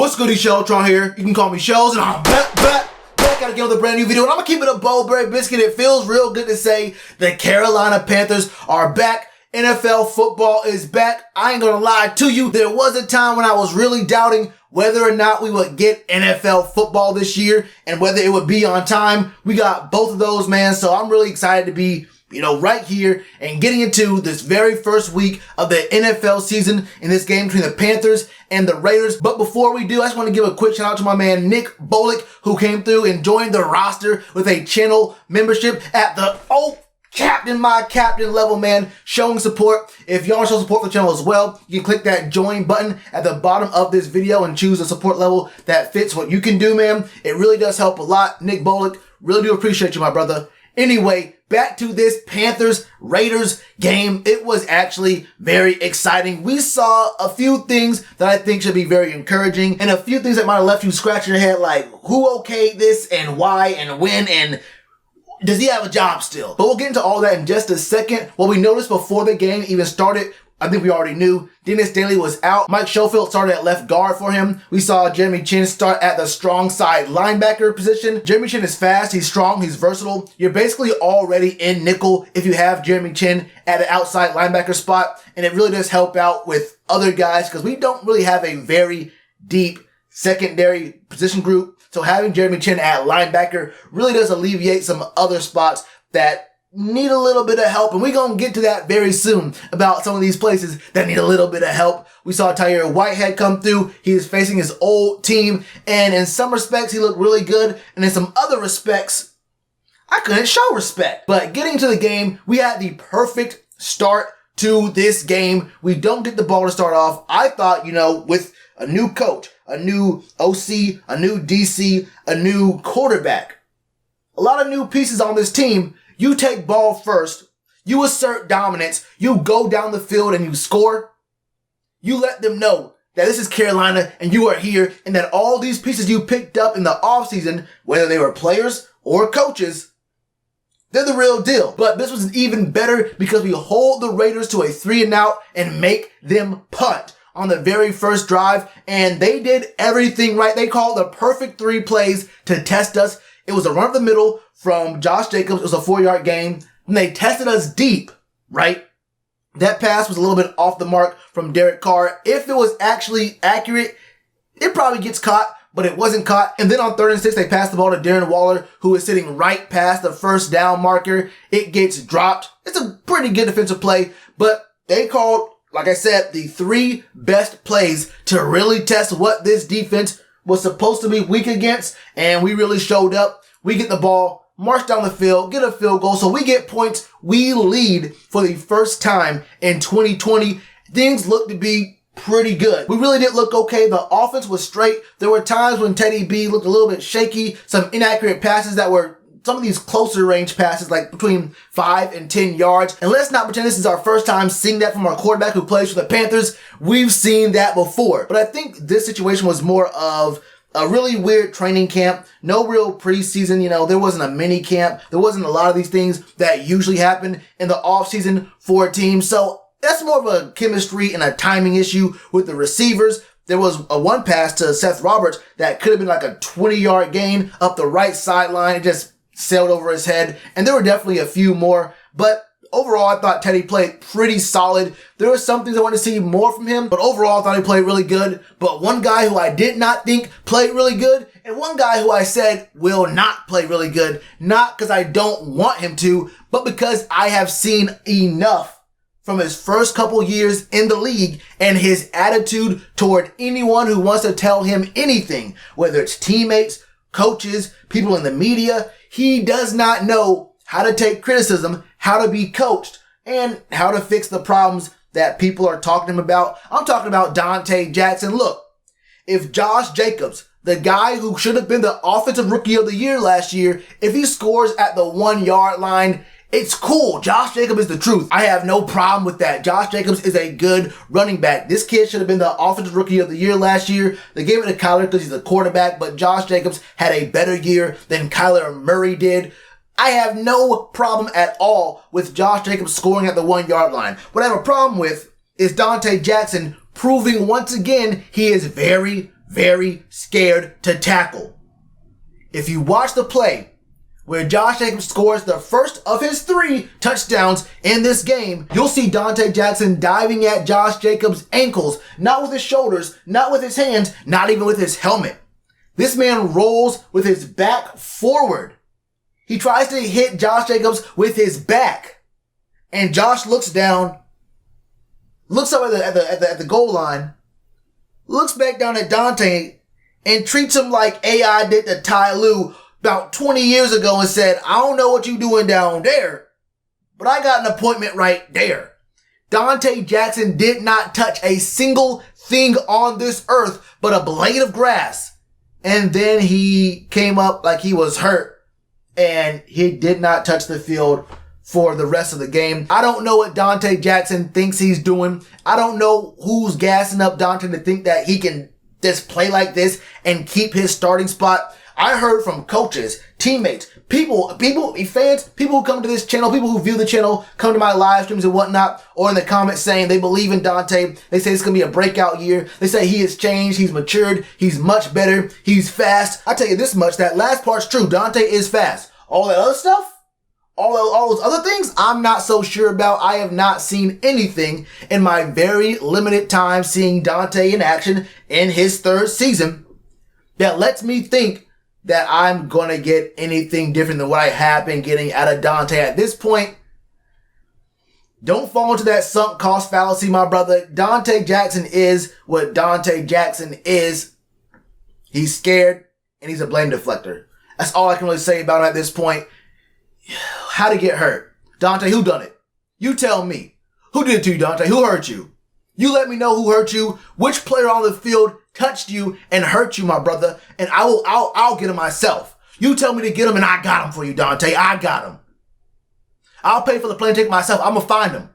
What's good, Shellitronnn here. You can call me Shells, and I'm back again with a brand new video. And I'm gonna keep it a Bowberry biscuit. It feels real good to say the Carolina Panthers are back. NFL football is back. I ain't gonna lie to you. There was a time when I was really doubting whether or not we would get NFL football this year and whether it would be on time. We got both of those, man. So I'm really excited to be right here and getting into this very first week of the NFL season in this game between the Panthers and the Raiders. But before we do, I just want to give a quick shout out to my man, Nick Bolick, who came through and joined the roster with a channel membership at the my captain level, man, showing support. If y'all want to show support for the channel as well, you can click that join button at the bottom of this video and choose a support level that fits what you can do, man. It really does help a lot. Nick Bolick, really do appreciate you, my brother. Anyway, back to this Panthers-Raiders game. It was actually very exciting. We saw a few things that I think should be very encouraging and a few things that might have left you scratching your head like, who okayed this and why and when and does he have a job still? But we'll get into all that in just a second. What we noticed before the game even started, I think we already knew. Dennis Daly was out. Mike Schofield started at left guard for him. We saw Jeremy Chinn start at the strong side linebacker position. Jeremy Chinn is fast, he's strong, he's versatile. You're basically already in nickel if you have Jeremy Chinn at the outside linebacker spot. And it really does help out with other guys because we don't really have a very deep secondary position group. So having Jeremy Chinn at linebacker really does alleviate some other spots that need a little bit of help, and we're going to get to that very soon about some of these places that need a little bit of help. We saw Tyre Whitehead come through. He is facing his old team, and in some respects, he looked really good, and in some other respects, I couldn't show respect. But getting to the game, we had the perfect start to this game. We don't get the ball to start off. I thought, with a new coach, a new OC, a new DC, a new quarterback, a lot of new pieces on this team. You take ball first, you assert dominance, you go down the field and you score. You let them know that this is Carolina and you are here and that all these pieces you picked up in the offseason, whether they were players or coaches, they're the real deal. But this was even better because we hold the Raiders to a 3-and-out and make them punt on the very first drive. And they did everything right. They called the perfect 3 plays to test us. It was a run up the middle from Josh Jacobs. It was a 4-yard gain. And they tested us deep, right? That pass was a little bit off the mark from Derek Carr. If it was actually accurate, it probably gets caught, but it wasn't caught. And then on 3rd and 6, they passed the ball to Darren Waller, who is sitting right past the first down marker. It gets dropped. It's a pretty good defensive play, but they called, like I said, the 3 best plays to really test what this defense was supposed to be weak against, and we really showed up. We get the ball, march down the field, get a field goal, so we get points. We lead for the first time in 2020. Things look to be pretty good. We really did look okay. The offense was straight. There were times when Teddy B looked a little bit shaky, some inaccurate passes that were some of these closer range passes, like between 5 and 10 yards. And let's not pretend this is our first time seeing that from our quarterback who plays for the Panthers. We've seen that before. But I think this situation was more of a really weird training camp. No real preseason, there wasn't a mini camp. There wasn't a lot of these things that usually happen in the offseason for a team. So that's more of a chemistry and a timing issue with the receivers. There was a one pass to Seth Roberts that could have been like a 20-yard gain up the right sideline. It just sailed over his head, and there were definitely a few more, but overall, I thought Teddy played pretty solid. There were some things I wanted to see more from him, but overall, I thought he played really good. But one guy who I did not think played really good, and one guy who I said will not play really good, not because I don't want him to, but because I have seen enough from his first couple years in the league and his attitude toward anyone who wants to tell him anything, whether it's teammates, coaches, people in the media. He does not know how to take criticism, how to be coached, and how to fix the problems that people are talking to him about. I'm talking about Donte Jackson. Look, if Josh Jacobs, the guy who should have been the offensive rookie of the year last year, if he scores at the 1-yard line, it's cool. Josh Jacobs is the truth. I have no problem with that. Josh Jacobs is a good running back. This kid should have been the offensive rookie of the year last year. They gave it to Kyler because he's a quarterback, but Josh Jacobs had a better year than Kyler Murray did. I have no problem at all with Josh Jacobs scoring at the 1-yard line. What I have a problem with is Donte Jackson proving once again he is very, very scared to tackle. If you watch the play where Josh Jacobs scores the first of his 3 touchdowns in this game, you'll see Donte Jackson diving at Josh Jacobs' ankles, not with his shoulders, not with his hands, not even with his helmet. This man rolls with his back forward. He tries to hit Josh Jacobs with his back. And Josh looks down, looks up at the goal line, looks back down at Donte, and treats him like AI did to Ty Lue about 20 years ago and said, I don't know what you doing down there, but I got an appointment right there. Donte Jackson did not touch a single thing on this earth but a blade of grass. And then he came up like he was hurt, and he did not touch the field for the rest of the game. I don't know what Donte Jackson thinks he's doing. I don't know who's gassing up Donte to think that he can just play like this and keep his starting spot. I heard from coaches, teammates, fans, people who come to this channel, people who view the channel, come to my live streams and whatnot, or in the comments saying they believe in Donte. They say it's going to be a breakout year. They say he has changed. He's matured. He's much better. He's fast. I tell you this much, that last part's true. Donte is fast. All that other stuff, all those other things, I'm not so sure about. I have not seen anything in my very limited time seeing Donte in action in his 3rd season that lets me think that I'm going to get anything different than what I have been getting out of Donte at this point. Don't fall into that sunk cost fallacy, my brother. Donte Jackson is what Donte Jackson is. He's scared, and he's a blame deflector. That's all I can really say about him at this point. How to get hurt? Donte, who done it? You tell me. Who did it to you, Donte? Who hurt you? You let me know who hurt you, which player on the field touched you and hurt you, my brother, and I'll get him myself. You tell me to get him, and I got him for you, Donte. I got him. I'll pay for the plane ticket myself. I'm gonna find him.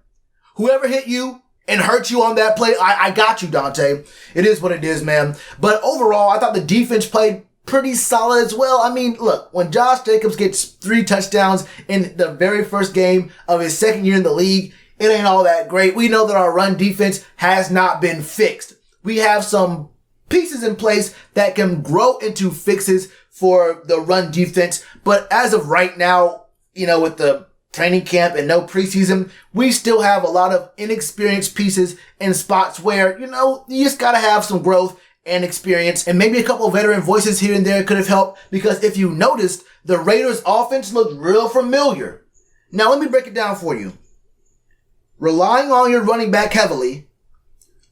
Whoever hit you and hurt you on that play, I got you, Donte. It is what it is, man. But overall, I thought the defense played pretty solid as well. I mean, look, when Josh Jacobs gets 3 touchdowns in the very first game of his 2nd year in the league, it ain't all that great. We know that our run defense has not been fixed. We have some pieces in place that can grow into fixes for the run defense. But as of right now, with the training camp and no preseason, we still have a lot of inexperienced pieces in spots where, you just gotta have some growth and experience, and maybe a couple of veteran voices here and there could have helped, because if you noticed, the Raiders offense looked real familiar. Now let me break it down for you. Relying on your running back heavily,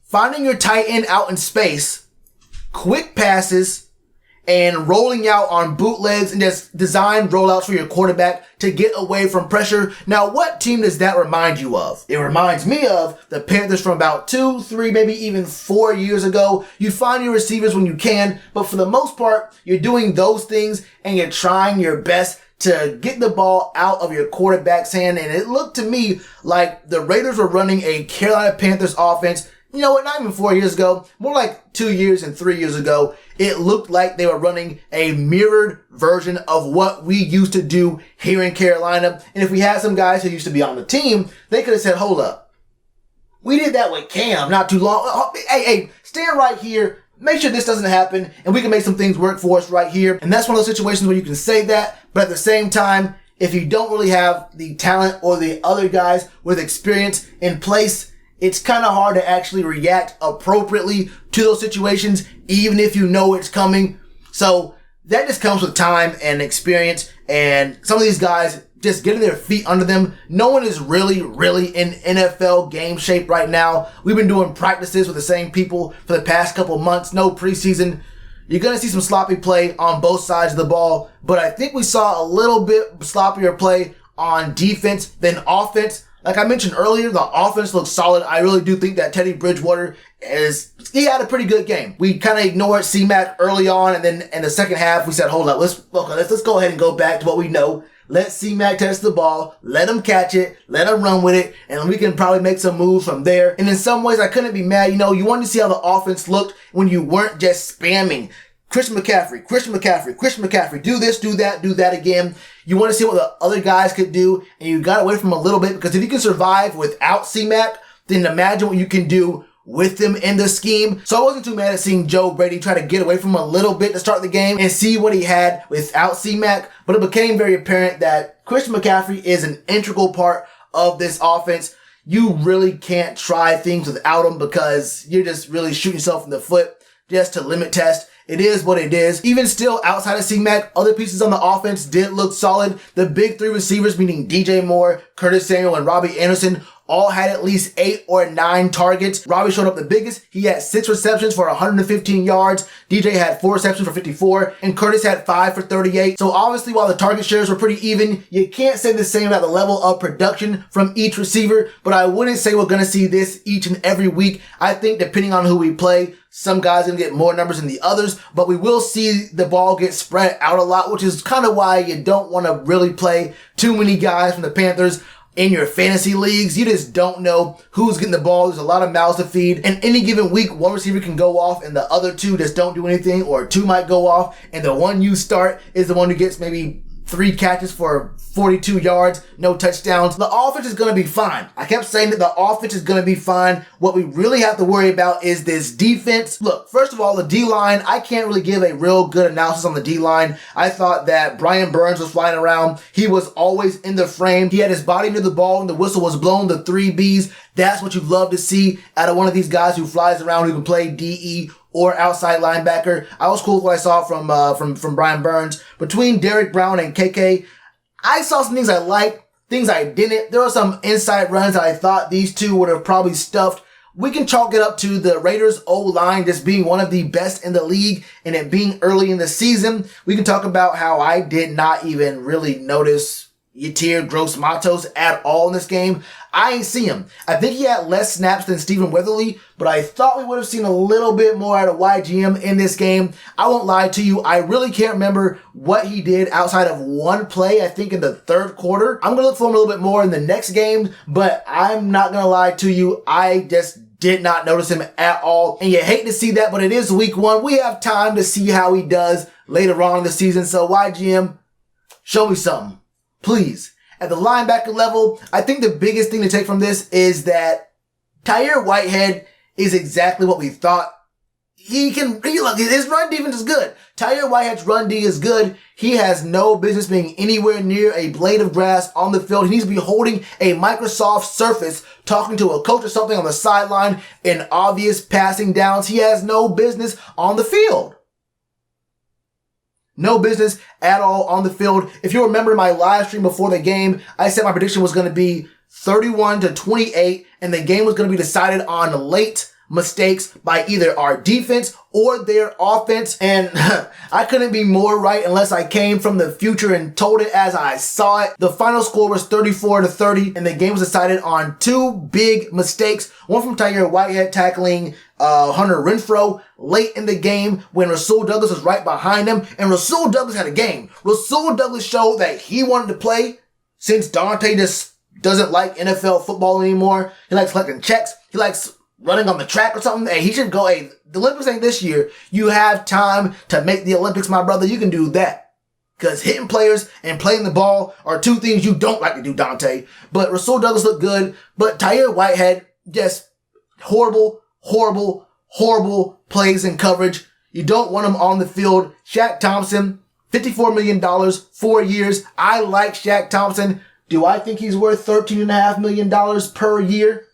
finding your tight end out in space, quick passes, and rolling out on bootlegs and just design rollouts for your quarterback to get away from pressure. Now, what team does that remind you of? It reminds me of the Panthers from about 2, 3, maybe even 4 years ago. You find your receivers when you can, but for the most part, you're doing those things and you're trying your best to get the ball out of your quarterback's hand. And it looked to me like the Raiders were running a Carolina Panthers offense. You know what, not even 4 years ago, more like 2 years and 3 years ago, it looked like they were running a mirrored version of what we used to do here in Carolina. And if we had some guys who used to be on the team, they could have said, hold up, we did that with Cam not too long. Hey, stand right here. Make sure this doesn't happen, and we can make some things work for us right here. And that's one of those situations where you can say that, but at the same time, if you don't really have the talent or the other guys with experience in place, it's kind of hard to actually react appropriately to those situations, even if you know it's coming. So that just comes with time and experience, and some of these guys just getting their feet under them. No one is really in NFL game shape right now. We've been doing practices with the same people for the past couple months, no preseason. You're going to see some sloppy play on both sides of the ball, but I think we saw a little bit sloppier play on defense than offense. Like I mentioned earlier, the offense looks solid. I really do think that Teddy Bridgewater he had a pretty good game. We kind of ignored C-Mac early on, and then in the second half, we said, hold up, let's go ahead and go back to what we know. Let C-Mac test the ball, let him catch it, let him run with it, and we can probably make some moves from there. And in some ways, I couldn't be mad. You wanted to see how the offense looked when you weren't just spamming Christian McCaffrey, do this, do that again. You want to see what the other guys could do, and you got away from him a little bit, because if you can survive without C-Mac, then imagine what you can do with him in the scheme. So I wasn't too mad at seeing Joe Brady try to get away from him a little bit to start the game and see what he had without C-Mac. But it became very apparent that Christian McCaffrey is an integral part of this offense. You really can't try things without him because you're just really shooting yourself in the foot just to limit test. It is what it is. Even still, outside of C-Mac, other pieces on the offense did look solid. The big three receivers, meaning DJ Moore, Curtis Samuel, and Robbie Anderson, all had at least 8 or 9 targets. Robbie showed up the biggest. He had 6 receptions for 115 yards. DJ had 4 receptions for 54. And Curtis had 5 for 38. So obviously, while the target shares were pretty even, you can't say the same about the level of production from each receiver. But I wouldn't say we're going to see this each and every week. I think depending on who we play, some guys are going to get more numbers than the others. But we will see the ball get spread out a lot, which is kind of why you don't want to really play too many guys from the Panthers in your fantasy leagues. You just don't know who's getting the ball. There's a lot of mouths to feed. And any given week, one receiver can go off and the other 2 just don't do anything, or 2 might go off and the one you start is the one who gets maybe 3 catches for 42 yards, no touchdowns. The offense is going to be fine. I kept saying that the offense is going to be fine. What we really have to worry about is this defense. Look, first of all, the D-line, I can't really give a real good analysis on the D-line. I thought that Brian Burns was flying around. He was always in the frame. He had his body near the ball and the whistle was blown, the 3 Bs. That's what you love to see out of one of these guys who flies around, who can play DE or outside linebacker. I was cool with what I saw from Brian Burns. Between Derek Brown and KK, I saw some things I liked, things I didn't. There were some inside runs that I thought these two would have probably stuffed. We can chalk it up to the Raiders' O-line just being one of the best in the league and it being early in the season. We can talk about how I did not even really notice Yetur Gross-Matos at all in this game. I ain't see him. I think he had less snaps than Stephen Weatherly, but I thought we would have seen a little bit more out of YGM in this game. I won't lie to you. I really can't remember what he did outside of one play, I think in the 3rd quarter. I'm going to look for him a little bit more in the next game, but I'm not going to lie to you. I just did not notice him at all. And you hate to see that, but it is week 1. We have time to see how he does later on in the season. So YGM, show me something, please. At the linebacker level, I think the biggest thing to take from this is that Tahir Whitehead is exactly what we thought. His run defense is good. Tahir Whitehead's run D is good. He has no business being anywhere near a blade of grass on the field. He needs to be holding a Microsoft Surface, talking to a coach or something on the sideline in obvious passing downs. He has no business on the field. No business at all on the field. If you remember my live stream before the game, I said my prediction was going to be 31-28, and the game was going to be decided on late mistakes by either our defense or their offense. And I couldn't be more right unless I came from the future and told it as I saw it. The final score was 34-30, and the game was decided on 2 big mistakes. One from Tahir Whitehead tackling Hunter Renfrow late in the game when Rhule Douglas was right behind him. And Rhule Douglas had a game. Rhule Douglas showed that he wanted to play since Donte just doesn't like NFL football anymore. He likes collecting checks. He likes running on the track or something. Hey, he should go, hey, the Olympics ain't this year. You have time to make the Olympics, my brother. You can do that. Because hitting players and playing the ball are 2 things you don't like to do, Donte. But Rhule Douglas looked good. But Tahir Whitehead, just horrible plays and coverage. You don't want him on the field. Shaq Thompson, $54 million, 4 years. I like Shaq Thompson. Do I think he's worth $13.5 million per year?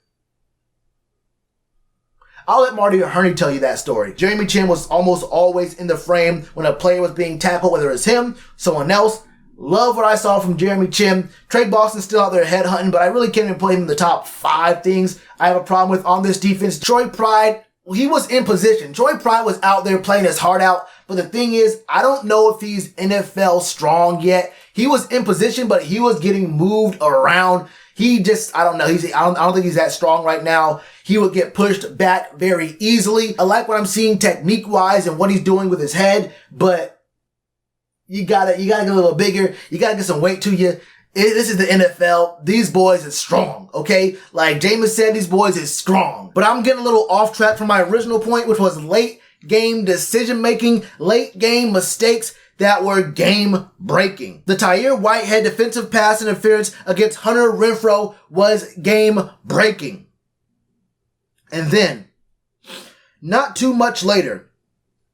I'll let Marty Herney tell you that story. Jeremy Chinn was almost always in the frame when a player was being tackled, whether it's him, someone else. Love what I saw from Jeremy Chinn. Trey Boston's still out there headhunting, but I really can't even put him in the top 5 things I have a problem with on this defense. Troy Pride, he was in position. Troy Pride was out there playing his heart out. But the thing is, I don't know if he's NFL strong yet. He was in position, but he was getting moved around. He just, I don't know. I don't think he's that strong right now. He would get pushed back very easily. I like what I'm seeing technique-wise and what he's doing with his head, but you gotta get a little bigger. You gotta get some weight to you. This is the NFL. These boys is strong, okay? Like Jameis said, these boys is strong. But I'm getting a little off track from my original point, which was late game decision-making, late game mistakes that were game-breaking. The Tahir Whitehead defensive pass interference against Hunter Renfrow was game-breaking. And then, not too much later,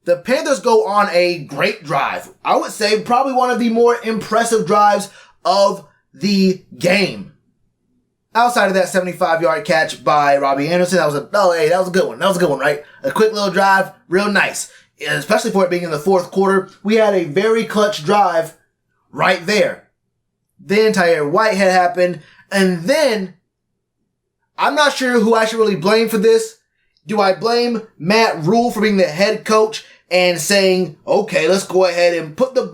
the Panthers go on a great drive. I would say probably one of the more impressive drives of the game. Outside of that 75-yard catch by Robbie Anderson, that was a good one. That was a good one, right? A quick little drive, real nice. Especially for it being in the fourth quarter. We had a very clutch drive right there. Then Tyre Whitehead happened. And then, I'm not sure who I should really blame for this. Do I blame Matt Rhule for being the head coach and saying, okay, let's go ahead and put the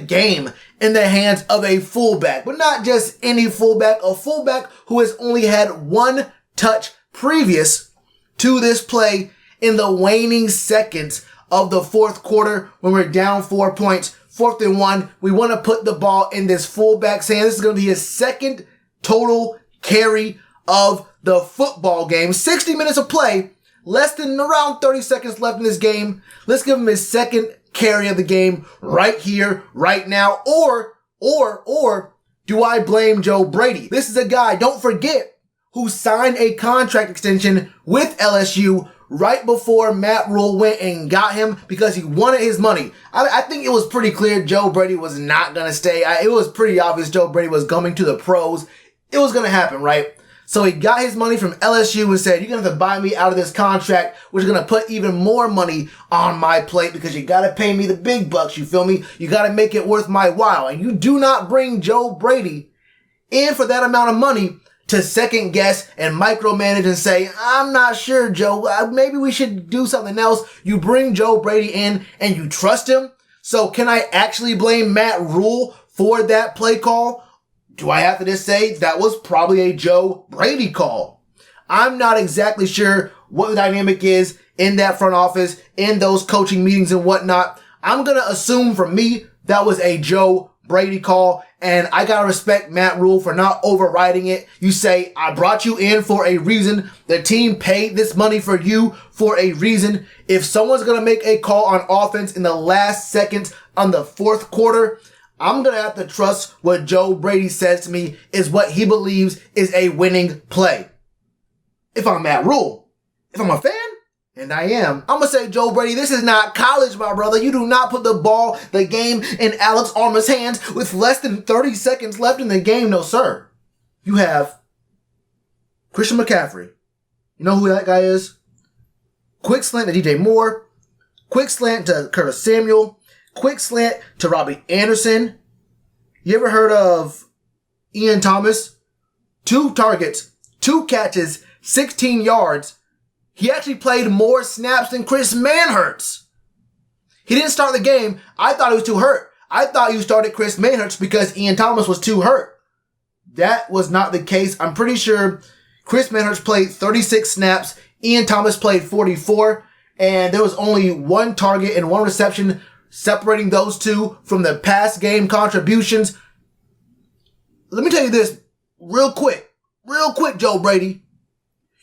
game in the hands of a fullback. But not just any fullback, a fullback who has only had one touch previous to this play in the waning seconds of the fourth quarter when we're down 4 points, 4th and 1. We want to put the ball in this fullback's hand. This is going to be his second total carry of the football game. 60 minutes of play, less than around 30 seconds left in this game. Let's give him his second carry of the game right here, right now. Or do I blame Joe Brady? This is a guy, don't forget, who signed a contract extension with LSU right before Matt Rhule went and got him because he wanted his money. I think it was pretty clear Joe Brady was not going to stay. It was pretty obvious Joe Brady was coming to the pros. It was going to happen, right? So he got his money from LSU and said, you're going to have to buy me out of this contract, which is going to put even more money on my plate because you got to pay me the big bucks, you feel me? You got to make it worth my while. And you do not bring Joe Brady in for that amount of money to second guess and micromanage and say, I'm not sure, Joe. Maybe we should do something else. You bring Joe Brady in and you trust him. So can I actually blame Matt Rhule for that play call? Do I have to just say that was probably a Joe Brady call? I'm not exactly sure what the dynamic is in that front office, in those coaching meetings and whatnot. I'm going to assume for me that was a Joe Brady call, and I gotta respect Matt Rhule for not overriding it. You say, I brought you in for a reason. The team paid this money for you for a reason. If someone's gonna make a call on offense in the last seconds on the fourth quarter, I'm gonna have to trust what Joe Brady says to me is what he believes is a winning play. If I'm Matt Rhule, if I'm a fan, and I am, I'm gonna say, Joe Brady, this is not college, my brother. You do not put the game in Alex Armah's hands with less than 30 seconds left in the game. No, sir. You have Christian McCaffrey. You know who that guy is? Quick slant to DJ Moore. Quick slant to Curtis Samuel. Quick slant to Robbie Anderson. You ever heard of Ian Thomas? 2 targets, 2 catches, 16 yards. He actually played more snaps than Chris Manhertz. He didn't start the game. I thought he was too hurt. I thought you started Chris Manhertz because Ian Thomas was too hurt. That was not the case. I'm pretty sure Chris Manhertz played 36 snaps. Ian Thomas played 44. And there was only 1 target and 1 reception separating those two from the past game contributions. Let me tell you this real quick, Joe Brady.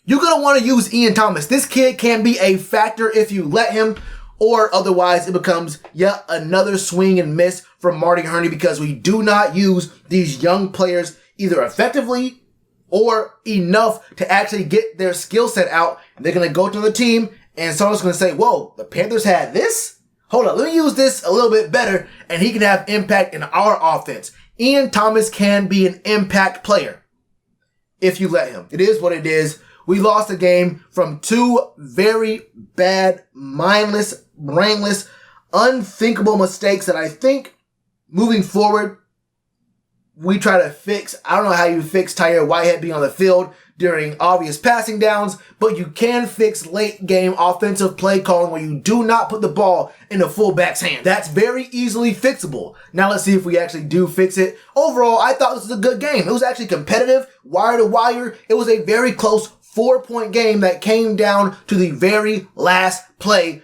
You're going to want to use Ian Thomas. This kid can be a factor if you let him, or otherwise it becomes yet another swing and miss from Marty Hurney because we do not use these young players either effectively or enough to actually get their skill set out. And they're going to go to the team and someone's going to say, whoa, the Panthers had this? Hold on, let me use this a little bit better and he can have impact in our offense. Ian Thomas can be an impact player if you let him. It is what it is. We lost a game from 2 very bad, mindless, brainless, unthinkable mistakes that I think moving forward, we try to fix. I don't know how you fix Tyre Whitehead being on the field during obvious passing downs, but you can fix late game offensive play calling where you do not put the ball in the fullback's hand. That's very easily fixable. Now let's see if we actually do fix it. Overall, I thought this was a good game. It was actually competitive, wire to wire. It was a very close 4-point game that came down to the very last play.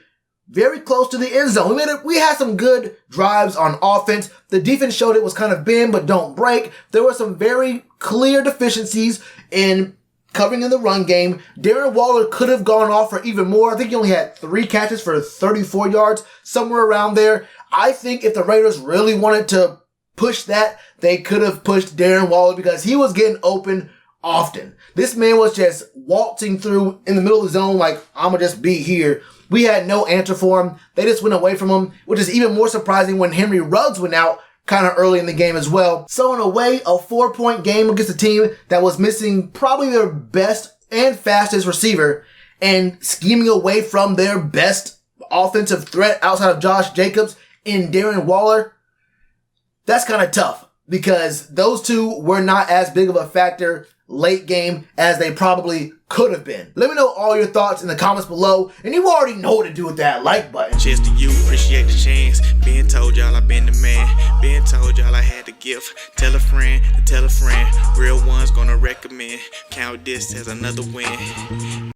Very close to the end zone. We had some good drives on offense. The defense showed it was kind of bend but don't break. There were some very clear deficiencies in covering in the run game. Darren Waller could have gone off for even more. I think he only had 3 catches for 34 yards, somewhere around there. I think if the Raiders really wanted to push that, they could have pushed Darren Waller because he was getting open often. This man was just waltzing through in the middle of the zone like, I'm going to just be here. We had no answer for him. They just went away from him, which is even more surprising when Henry Ruggs went out kind of early in the game as well. So in a way, a 4-point game against a team that was missing probably their best and fastest receiver and scheming away from their best offensive threat outside of Josh Jacobs and Darren Waller, that's kind of tough because those two were not as big of a factor late game as they probably could have been. Let me know all your thoughts in the comments below, and you already know what to do with that like button. Cheers to you, appreciate the chance. Being told y'all I been the man. Being told y'all I had the gift. Tell a friend to tell a friend. Real ones gonna recommend. Count this as another win.